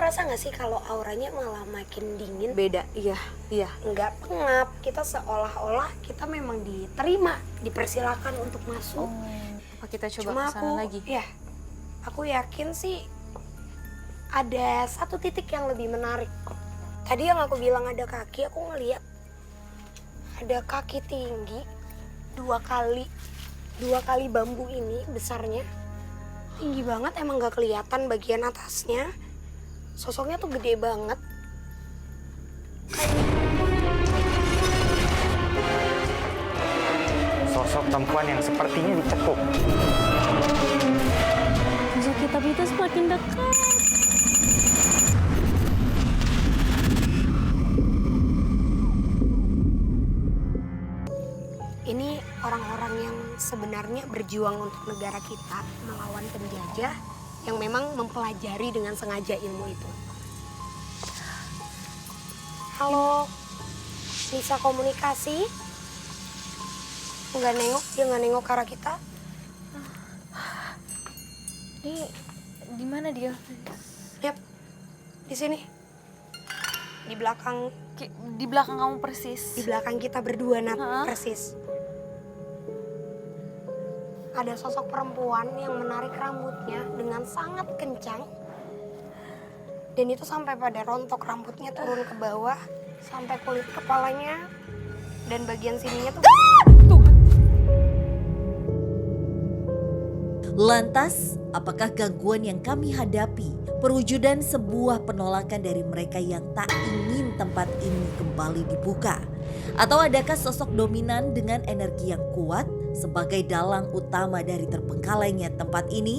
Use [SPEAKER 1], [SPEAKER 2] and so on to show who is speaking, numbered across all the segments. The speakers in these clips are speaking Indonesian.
[SPEAKER 1] ngerasa nggak sih kalau auranya malah makin dingin?
[SPEAKER 2] Beda, iya.
[SPEAKER 1] Nggak pengap, kita seolah-olah kita memang diterima, dipersilakan untuk masuk.
[SPEAKER 2] Apa kita coba
[SPEAKER 1] Cuma
[SPEAKER 2] kesana lagi?
[SPEAKER 1] ya, aku yakin sih ada satu titik yang lebih menarik. Tadi yang aku bilang ada kaki, aku ngeliat ada kaki tinggi dua kali bambu ini besarnya. Tinggi banget, emang gak kelihatan bagian atasnya. Sosoknya tuh gede banget.
[SPEAKER 3] Sosok perempuan yang sepertinya dicekuk.
[SPEAKER 2] Sosok kitab itu semakin dekat.
[SPEAKER 1] Ini orang-orang yang sebenarnya berjuang untuk negara kita, melawan penjajah yang memang mempelajari dengan sengaja ilmu itu. Halo, bisa komunikasi? Dia nggak nengok ke arah kita.
[SPEAKER 2] Ini di mana dia?
[SPEAKER 1] Yap, di sini. Di belakang
[SPEAKER 2] Di belakang kamu persis.
[SPEAKER 1] Di belakang kita berdua, Nat,
[SPEAKER 2] Hah?
[SPEAKER 1] persis. Ada sosok perempuan yang menarik rambutnya dengan sangat kencang. Dan itu sampai pada rontok rambutnya turun ke bawah, sampai kulit kepalanya dan bagian sininya tuh.
[SPEAKER 4] Lantas, apakah gangguan yang kami hadapi perwujudan sebuah penolakan dari mereka yang tak ingin tempat ini kembali dibuka? Atau adakah sosok dominan dengan energi yang kuat sebagai dalang utama dari terbengkalainya tempat ini?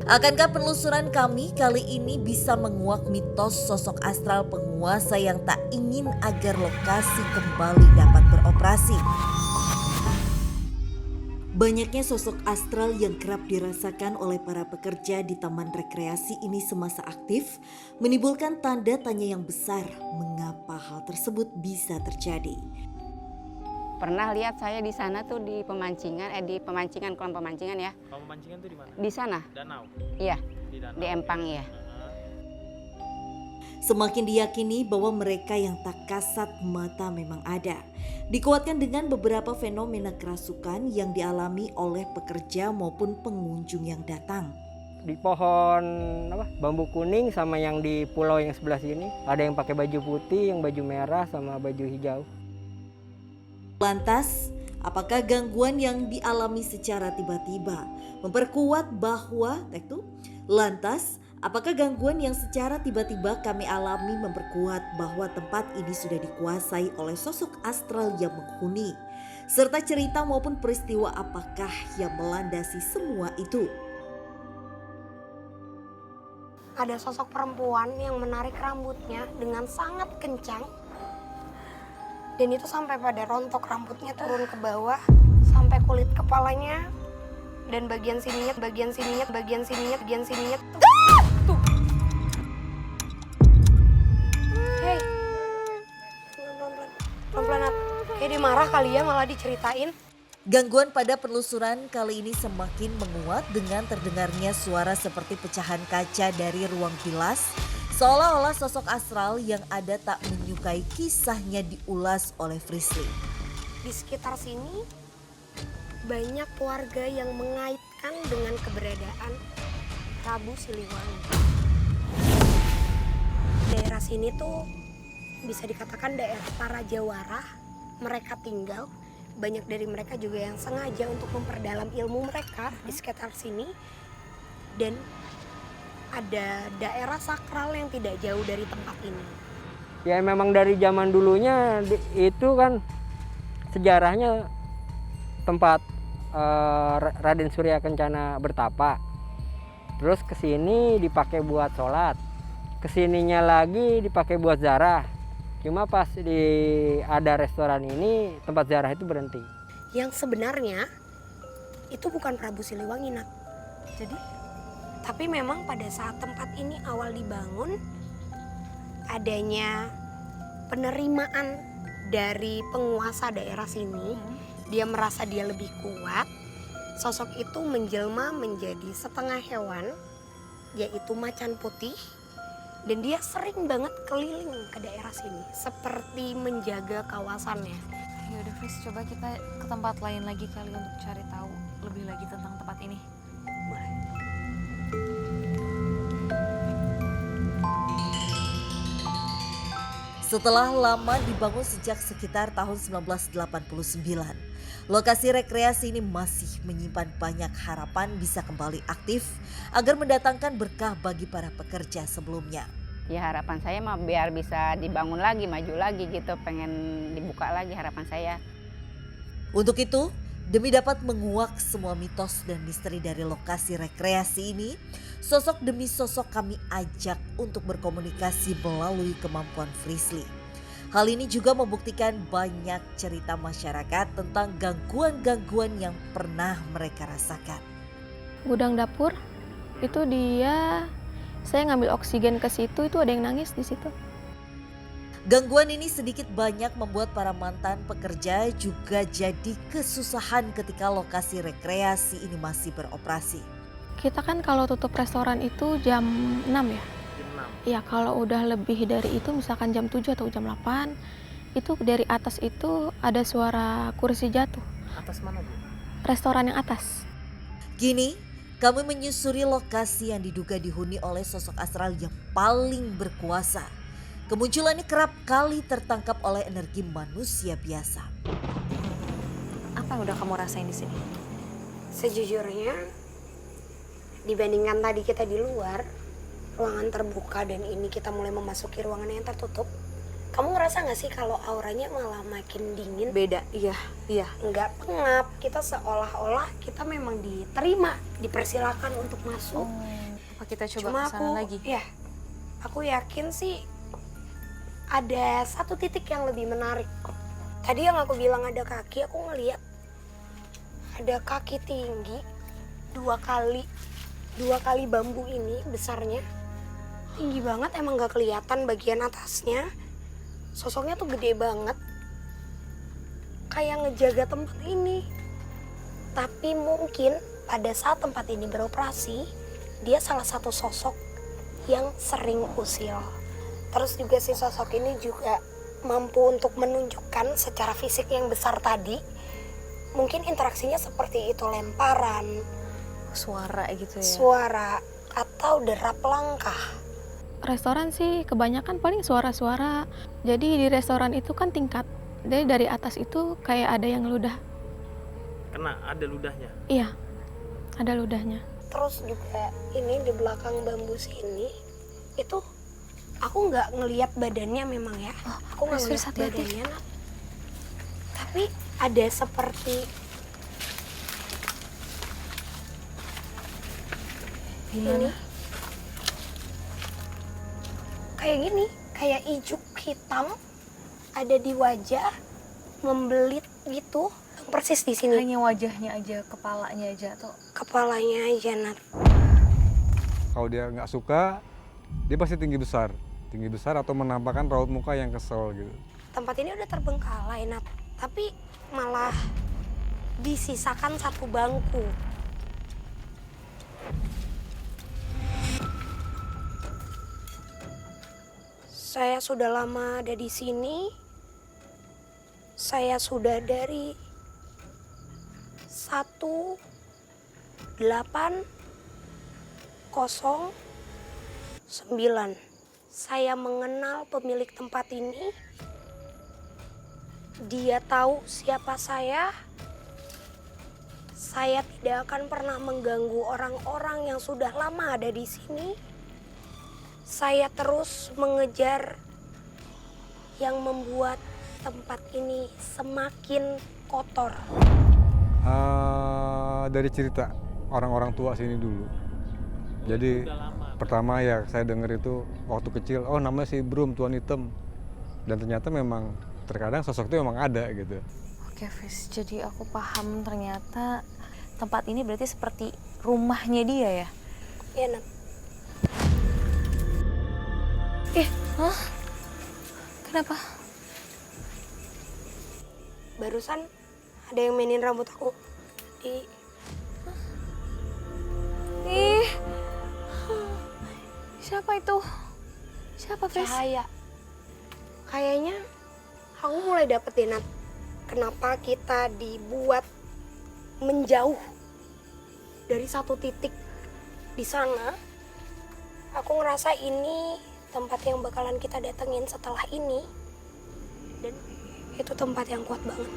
[SPEAKER 4] Akankah penelusuran kami kali ini bisa menguak mitos sosok astral penguasa yang tak ingin agar lokasi kembali dapat beroperasi? Banyaknya sosok astral yang kerap dirasakan oleh para pekerja di taman rekreasi ini semasa aktif menimbulkan tanda tanya yang besar mengapa hal tersebut bisa terjadi.
[SPEAKER 5] Pernah lihat saya di sana tuh di pemancingan, kolam pemancingan ya.
[SPEAKER 3] Kolam pemancingan tuh di mana?
[SPEAKER 5] Di sana.
[SPEAKER 3] Danau.
[SPEAKER 5] Iya,
[SPEAKER 3] Di danau.
[SPEAKER 5] di Empang ya.
[SPEAKER 4] Semakin diyakini bahwa mereka yang tak kasat mata memang ada. Dikuatkan dengan beberapa fenomena kerasukan yang dialami oleh pekerja maupun pengunjung yang datang.
[SPEAKER 6] Di pohon bambu kuning sama yang di pulau yang sebelah sini ada yang pakai baju putih, yang baju merah sama baju hijau.
[SPEAKER 4] Lantas, apakah gangguan yang dialami secara tiba-tiba memperkuat bahwa Lantas, apakah gangguan yang secara tiba-tiba kami alami memperkuat bahwa tempat ini sudah dikuasai oleh sosok astral yang menghuni? Serta cerita maupun peristiwa apakah yang melandasi semua itu?
[SPEAKER 1] Ada sosok perempuan yang menarik rambutnya dengan sangat kencang. Dan itu sampai pada rontok rambutnya turun ke bawah, sampai kulit kepalanya dan bagian sininya tuh. Hey, pelan-pelan, Nat. Kayak dia marah kali ya malah diceritain.
[SPEAKER 4] Gangguan pada penelusuran kali ini semakin menguat dengan terdengarnya suara seperti pecahan kaca dari ruang bilas. Seolah-olah sosok astral yang ada tak menyukai kisahnya diulas oleh Frisly.
[SPEAKER 1] Di sekitar sini banyak warga yang mengaitkan dengan keberadaan Prabu Siliwangi. Daerah sini tuh bisa dikatakan daerah para jawara. Mereka tinggal, banyak dari mereka juga yang sengaja untuk memperdalam ilmu mereka di sekitar sini. Dan ada daerah sakral yang tidak jauh dari tempat ini.
[SPEAKER 6] Ya memang dari zaman dulunya itu kan sejarahnya tempat Raden Surya Kencana bertapa. Terus kesini dipakai buat sholat. Kesininya lagi dipakai buat zarah. Cuma pas ada restoran ini tempat zarah itu berhenti.
[SPEAKER 1] Yang sebenarnya itu bukan Prabu Siliwangi, Nat. Tapi memang pada saat tempat ini awal dibangun, adanya penerimaan dari penguasa daerah sini. Dia merasa dia lebih kuat. Sosok itu menjelma menjadi setengah hewan, yaitu macan putih. Dan dia sering banget keliling ke daerah sini, seperti menjaga kawasannya.
[SPEAKER 2] Ya udah Fris, coba kita ke tempat lain lagi kali untuk cari tahu lebih lagi tentang tempat ini.
[SPEAKER 4] Setelah lama dibangun sejak sekitar tahun 1989, lokasi rekreasi ini masih menyimpan banyak harapan bisa kembali aktif agar mendatangkan berkah bagi para pekerja sebelumnya.
[SPEAKER 5] Ya harapan saya mah biar bisa dibangun lagi, maju lagi gitu, pengen dibuka lagi harapan saya.
[SPEAKER 4] Untuk itu, demi dapat menguak semua mitos dan misteri dari lokasi rekreasi ini, sosok demi sosok kami ajak untuk berkomunikasi melalui kemampuan Frisly. Hal ini juga membuktikan banyak cerita masyarakat tentang gangguan-gangguan yang pernah mereka rasakan.
[SPEAKER 7] Gudang dapur itu saya ngambil oksigen ke situ, itu ada yang nangis di situ.
[SPEAKER 4] Gangguan ini sedikit banyak membuat para mantan pekerja juga jadi kesusahan ketika lokasi rekreasi ini masih beroperasi.
[SPEAKER 7] Kita kan kalau tutup restoran itu jam 6 ya?
[SPEAKER 3] Jam 6.
[SPEAKER 7] Iya, kalau udah lebih dari itu misalkan jam 7 atau jam 8, itu dari atas itu ada suara kursi jatuh.
[SPEAKER 3] Atas mana, Bu?
[SPEAKER 7] Restoran yang atas.
[SPEAKER 4] Kini, kami menyusuri lokasi yang diduga dihuni oleh sosok astral yang paling berkuasa. Kemunculannya kerap kali tertangkap oleh energi manusia biasa.
[SPEAKER 2] Apa yang udah kamu rasain di sini?
[SPEAKER 1] Sejujurnya, dibandingkan tadi kita di luar, ruangan terbuka dan ini kita mulai memasuki ruangan yang tertutup, kamu ngerasa gak sih kalau auranya malah makin dingin?
[SPEAKER 2] Beda, iya.
[SPEAKER 1] Nggak pengap, kita seolah-olah kita memang diterima, dipersilakan untuk masuk.
[SPEAKER 2] Apa kita coba
[SPEAKER 1] Cuma
[SPEAKER 2] ke sana lagi?
[SPEAKER 1] Ya, aku yakin sih ada satu titik yang lebih menarik. Tadi yang aku bilang ada kaki, aku ngeliat ada kaki tinggi dua kali bambu ini besarnya, tinggi banget, emang gak kelihatan bagian atasnya. Sosoknya tuh gede banget, kayak ngejaga tempat ini. Tapi mungkin pada saat tempat ini beroperasi, dia salah satu sosok yang sering usil. Terus juga si sosok ini juga mampu untuk menunjukkan secara fisik yang besar tadi. Mungkin interaksinya seperti itu, lemparan,
[SPEAKER 2] Suara gitu ya?
[SPEAKER 1] suara, atau derap langkah.
[SPEAKER 7] Restoran sih kebanyakan paling suara-suara. Jadi di restoran itu kan tingkat. Jadi dari atas itu kayak ada yang ludah.
[SPEAKER 3] Kena, ada ludahnya.
[SPEAKER 7] Iya, ada ludahnya.
[SPEAKER 1] Terus juga ini di belakang bambu sini, itu aku nggak ngelihat badannya memang ya. Aku nggak
[SPEAKER 7] Fris,
[SPEAKER 1] ngelihat
[SPEAKER 7] hati-hati.
[SPEAKER 1] badannya, Nat. Tapi ada seperti
[SPEAKER 2] Gimana?
[SPEAKER 1] kayak gini, kayak ijuk hitam ada di wajah, membelit gitu, persis di sini.
[SPEAKER 2] Hanya wajahnya aja, kepalanya aja atau
[SPEAKER 1] Kepalanya aja, Nat.
[SPEAKER 8] Kalau dia nggak suka, dia pasti tinggi besar atau menampakkan raut muka yang kesel gitu.
[SPEAKER 1] Tempat ini udah terbengkalai, Nat. Tapi malah disisakan satu bangku. Saya sudah lama ada di sini. Saya sudah dari 1809. Saya mengenal pemilik tempat ini. Dia tahu siapa saya. Saya tidak akan pernah mengganggu orang-orang yang sudah lama ada di sini. Saya terus mengejar yang membuat tempat ini semakin kotor.
[SPEAKER 8] Dari cerita orang-orang tua sini dulu. Jadi pertama ya saya dengar itu waktu kecil, oh namanya si Brum, Tuan Hitam. Dan ternyata memang terkadang sosok itu memang ada gitu.
[SPEAKER 2] Oke, Fris. Jadi aku paham ternyata tempat ini berarti seperti rumahnya dia ya?
[SPEAKER 1] Ya, Nat.
[SPEAKER 2] Kenapa?
[SPEAKER 1] Barusan ada yang mainin rambut aku di
[SPEAKER 2] Ih, siapa itu? Siapa, Fes?
[SPEAKER 1] Cahaya. Kayaknya aku mulai dapet deh, Nat, kenapa kita dibuat menjauh dari satu titik di sana. Aku ngerasa ini tempat yang bakalan kita datengin setelah ini, dan itu tempat yang kuat banget.